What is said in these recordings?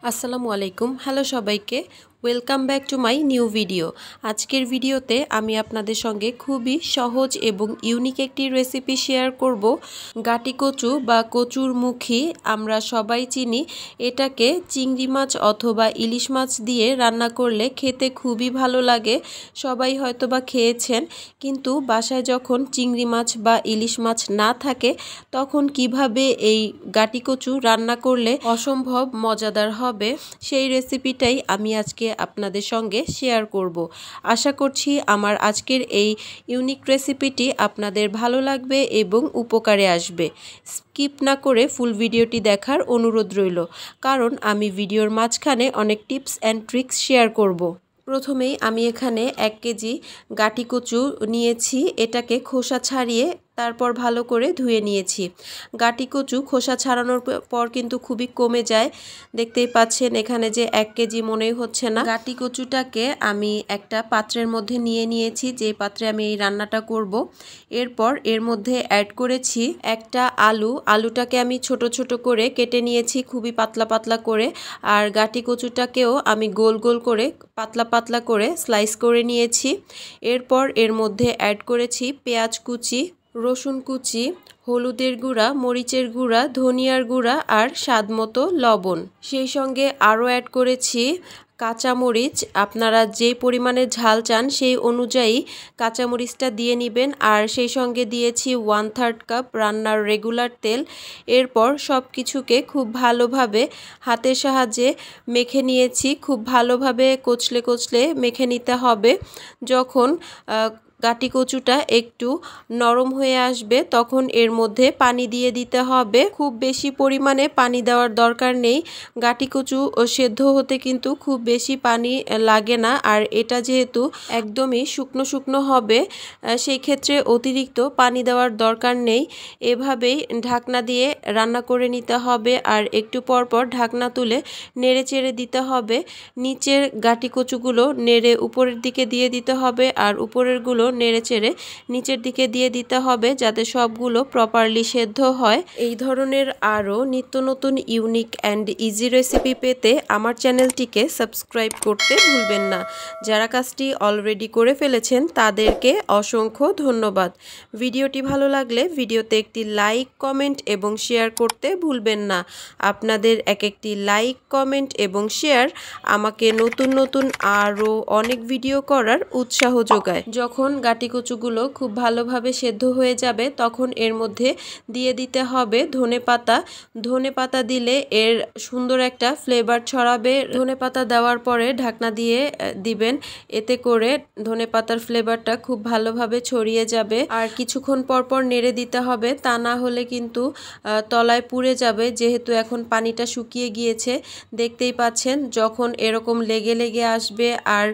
আসসালামু আলাইকুম। হ্যালো সবাইকে, welcome back to my new video. আজকের ভিডিওতে আমি আপনাদের সঙ্গে খুবই সহজ এবং ইউনিক একটি রেসিপি শেয়ার করব। গাটি কচু বা কচুর মুখী আমরা সবাই চিনি। এটাকে চিংড়ি মাছ অথবা ইলিশ মাছ দিয়ে রান্না করলে খেতে খুবই ভালো লাগে। সবাই হয়তোবা খেয়েছেন, কিন্তু বাসায় যখন চিংড়ি মাছ বা ইলিশ মাছ না থাকে তখন কিভাবে এই গাটি কচু রান্না করলে অসম্ভব মজাদার হবে সেই রেসিপিটাই আমি আজকে আপনাদের সঙ্গে শেয়ার করব। আশা করছি আমার আজকের এই ইউনিক রেসিপিটি আপনাদের ভালো লাগবে এবং উপকারে আসবে। স্কিপ না করে ফুল ভিডিওটি দেখার অনুরোধ রইল, কারণ আমি ভিডিওর মাঝখানে অনেক টিপস অ্যান্ড ট্রিক্স শেয়ার করব। প্রথমেই আমি এখানে 1 কেজি গাটি কচু নিয়েছি। এটাকে খোসা ছাড়িয়ে তারপর ভালো করে ধুয়ে নিয়েছি। গাটি কচু খোসা ছাড়ানোর পর কিন্তু খুবই কমে যায়। দেখতেই পাচ্ছেন এখানে যে 1 কেজি মনেই হচ্ছে না। গাটি কচুটাকে আমি একটা পাত্রের মধ্যে নিয়ে নিয়েছি, যে পাত্রে আমি এই রান্নাটা করব। এরপর এর মধ্যে অ্যাড করেছি একটা আলুটাকে আমি ছোট ছোট করে কেটে নিয়েছি, খুবই পাতলা পাতলা করে। আর গাটি কচুটাকেও আমি গোল গোল করে পাতলা পাতলা করে স্লাইস করে নিয়েছি। এরপর এর মধ্যে অ্যাড করেছি পেঁয়াজ কুচি, রসুন কুচি, হলুদের গুঁড়া, মরিচের গুঁড়া, ধনিয়ার গুঁড়া আর স্বাদমতো লবণ। সেই সঙ্গে আরও অ্যাড করেছি কাঁচামরিচ। আপনারা যে পরিমাণে ঝাল চান সেই অনুযায়ী কাঁচামরিচটা দিয়ে নেবেন। আর সেই সঙ্গে দিয়েছি 1/3 কাপ রান্নার রেগুলার তেল। এরপর সব কিছুকে খুব ভালোভাবে হাতের সাহায্যে মেখে নিয়েছি। খুব ভালোভাবে কচলে কচলে মেখে নিতে হবে। যখন গাটি কচুটা একটু নরম হয়ে আসবে তখন এর মধ্যে পানি দিয়ে দিতে হবে। খুব বেশি পরিমাণে পানি দেওয়ার দরকার নেই। গাটি কচু সেদ্ধ হতে কিন্তু খুব বেশি পানি লাগে না। আর এটা যেহেতু একদমই শুকনো শুকনো হবে, সেই ক্ষেত্রে অতিরিক্ত পানি দেওয়ার দরকার নেই। এভাবেই ঢাকনা দিয়ে রান্না করে নিতে হবে। আর একটু পর পর ঢাকনা তুলে নেড়ে চেড়ে দিতে হবে। নিচের গাটি কচুগুলো নেড়ে উপরের দিকে দিয়ে দিতে হবে, আর উপরেরগুলো নেড়ে চেড়ে নিচের দিকে দিয়ে দিতে হবে, যাতে সবগুলো প্রপারলি সেদ্ধ হয়। এই ধরনের আরও নিত্য নতুন ইউনিক অ্যান্ড ইজি রেসিপি পেতে আমার চ্যানেলটিকে সাবস্ক্রাইব করতে ভুলবেন না। যারা কাজটি অলরেডি করে ফেলেছেন তাদেরকে অসংখ্য ধন্যবাদ। ভিডিওটি ভালো লাগলে ভিডিওতে একটি লাইক, কমেন্ট এবং শেয়ার করতে ভুলবেন না। আপনাদের একটি লাইক, কমেন্ট এবং শেয়ার আমাকে নতুন নতুন আরও অনেক ভিডিও করার উৎসাহ যোগায়। যখন গাটি কচুগুলো খুব ভালোভাবে সেদ্ধ হয়ে যাবে তখন এর মধ্যে দিয়ে দিতে হবে ধনেপাতা। ধনেপাতা দিলে এর সুন্দর একটা ফ্লেভার ছড়াবে। ধনেপাতা দেওয়ার পরে ঢাকনা দিয়ে দিবেন, এতে করে ধনেপাতার ফ্লেভারটা খুব ভালোভাবে ছড়িয়ে যাবে। আর কিছুক্ষণ পর পর নেড়ে দিতে হবে, তা না হলে কিন্তু তলায় পুড়ে যাবে। যেহেতু এখন পানিটা শুকিয়ে গিয়েছে, দেখতেই পাচ্ছেন যখন এরকম লেগে লেগে আসবে আর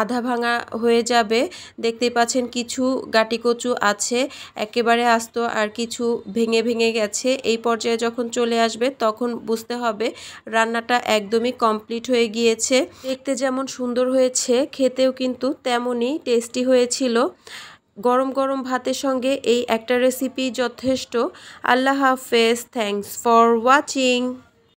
আধা ভাঙা হয়ে যাবে। দেখতেই পাচ্ছেন কিছু গাটি কচু আছে একেবারে আস্ত, আর কিছু ভেঙে ভেঙে গেছে। এই পর্যায়ে যখন চলে আসবে তখন বুঝতে হবে রান্নাটা একদমই কমপ্লিট হয়ে গিয়েছে। দেখতে যেমন সুন্দর হয়েছে, খেতেও কিন্তু তেমনই টেস্টি হয়েছিল। গরম গরম ভাতের সঙ্গে এই একটা রেসিপি যথেষ্ট। আল্লাহ হাফেজ। Thanks for watching.